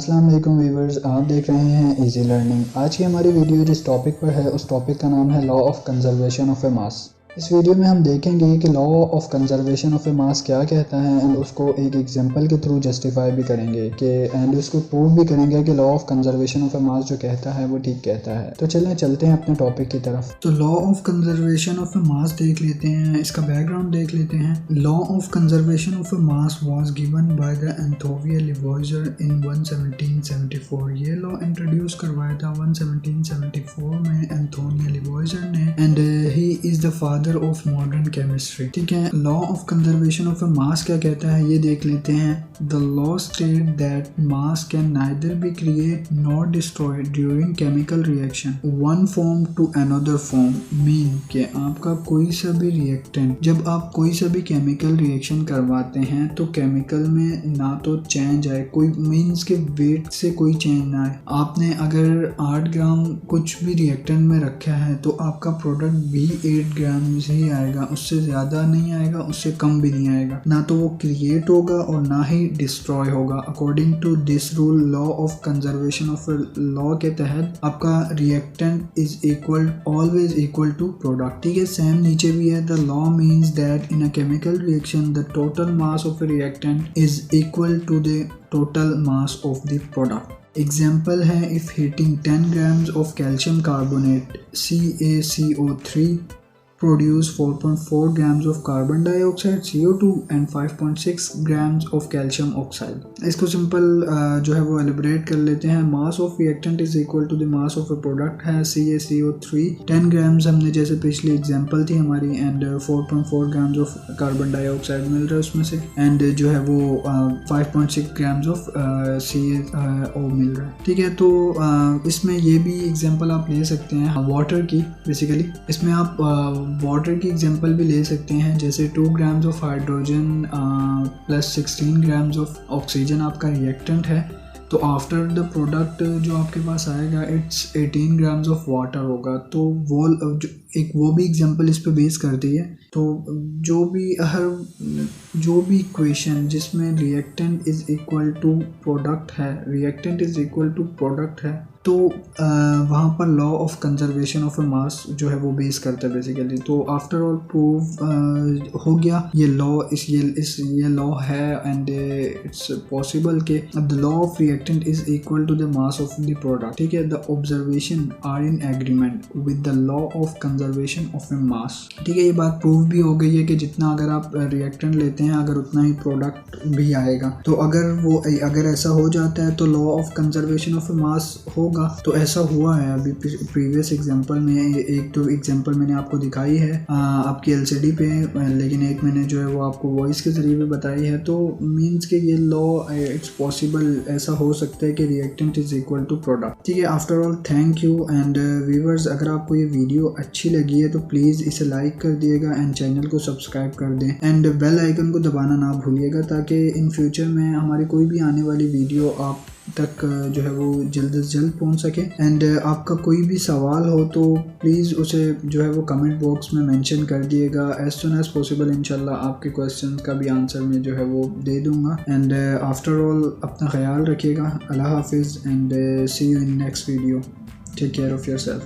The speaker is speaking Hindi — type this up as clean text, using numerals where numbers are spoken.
अस्सलाम वालेकुम व्यूवर्स, आप देख रहे हैं इजी लर्निंग। आज की हमारी वीडियो जिस टॉपिक पर है उस टॉपिक का नाम है law of conservation of a मास। इस वीडियो में हम देखेंगे कि law of conservation of a mass क्या कहता है एंड उसको एक एग्जांपल के थ्रू जस्टिफाई भी करेंगे कि एंड उसको प्रूव भी करेंगे कि law of conservation of a mass जो कहता है वो ठीक कहता है। तो चलते हैं अपने टॉपिक की तरफ। तो law of conservation of a mass देख लेते हैं, इसका बैकग्राउंड देख लेते हैं। Law of conservation of a mass was given by the Antoine Lavoisier in 1774। ये लॉ इंट्रोड्यूस करवाया था 1774 में एंथोनिया लिवॉइजर ने and he is the father of modern chemistry. ठीक है, law of conservation of a mass क्या कहता है ये देख लेते हैं। The law state that mass can neither be create nor destroyed during chemical reaction one form to another form. Mean कि आपका कोई सा भी रिएक्टेंट, जब आप कोई सा भी केमिकल रिएक्शन करवाते हैं तो केमिकल में ना तो चेंज आए, कोई मीन्स के वेट से कोई चेंज ना आए। आपने अगर 8 ग्राम कुछ भी रिएक्टेंट में रखा है तो आपका प्रोडक्ट भी 8 ग्राम ही आएगा, उससे ज्यादा नहीं आएगा, उससे कम भी नहीं आएगा। ना तो वो क्रिएट होगा और ना ही डिस्ट्रॉय होगा। According to this rule law of conservation of law के तहत आपका reactant is equal always equal to product. ठीक है, सेम नीचे भी है। The law means that in a chemical reaction the total mass of a reactant is equal to the total mass of the product. Example है, if heating 10 grams of calcium carbonate CaCO3 produce 4.4 grams of carbon dioxide CO2 and 5.6 grams of calcium oxide। इसको सिंपल जो है वो एलिब्रेट कर लेते हैं। Mass of reactant is equal to the mass of a product है CaCO3 10 grams हमने जैसे पिछली एग्जांपल थी हमारी and 4.4 grams of carbon dioxide मिल रहा है उसमें से एंड जो है वो 5.6 grams ऑफ CaO मिल रहा है। ठीक है, तो इसमें ये भी एग्जांपल आप ले सकते हैं वाटर की। बेसिकली इसमें आप वाटर की एग्जांपल भी ले सकते हैं, जैसे 2 grams of hydrogen plus 16 grams of oxygen आपका रिएक्टेंट है, तो आफ्टर द प्रोडक्ट जो आपके पास आएगा इट्स 18 grams ऑफ वाटर होगा। तो वो भी एग्जांपल इस पे बेस करती है। तो जो भी इक्वेशन जिसमें reactant is equal to product है तो वहाँ पर law of conservation of a mass जो है वो बेस करता है बेसिकली। तो आफ्टर ऑल प्रूव हो गया ये लॉ है एंड इट्स पॉसिबल के the law of reactant is equal to the mass of the product. ठीक है, the observation are in agreement with the law of conservation of a mass. ठीक है, ये बात प्रूव भी हो गई है कि जितना अगर आप रिएक्टेंट लेते हैं अगर उतना ही प्रोडक्ट भी आएगा। तो अगर ऐसा हो जाता है तो law of conservation of a मास होगा। तो ऐसा हुआ है अभी प्रीवियस एग्जांपल में। एक तो एग्जांपल मैंने आपको दिखाई है आपकी LCD पे, लेकिन एक मैंने जो है वो आपको वॉइस के जरिए भी बताई है। तो मींस के ये लॉ इट्स पॉसिबल, ऐसा हो सकता है कि reactant is equal to product. ठीक है, after all thank you and viewers, अगर आपको ये वीडियो अच्छी लगी है तो प्लीज़ इसे लाइक कर दिएगा एंड चैनल को सब्सक्राइब कर दें एंड बेल आइकन को दबाना ना भूलिएगा ताकि इन फ्यूचर में हमारी कोई भी आने वाली वीडियो आप तक जो है वो जल्द से जल्द पहुंच सके। एंड आपका कोई भी सवाल हो तो प्लीज़ उसे जो है वो कमेंट बॉक्स में मेंशन कर दिएगा। एज सुन एज पॉसिबल इंशाल्लाह आपके क्वेश्चन का भी आंसर मैं जो है वो दे दूंगा। एंड आफ्टर ऑल अपना ख्याल रखिएगा। अल्लाह हाफिज़ and see you in next video. Take care of yourself.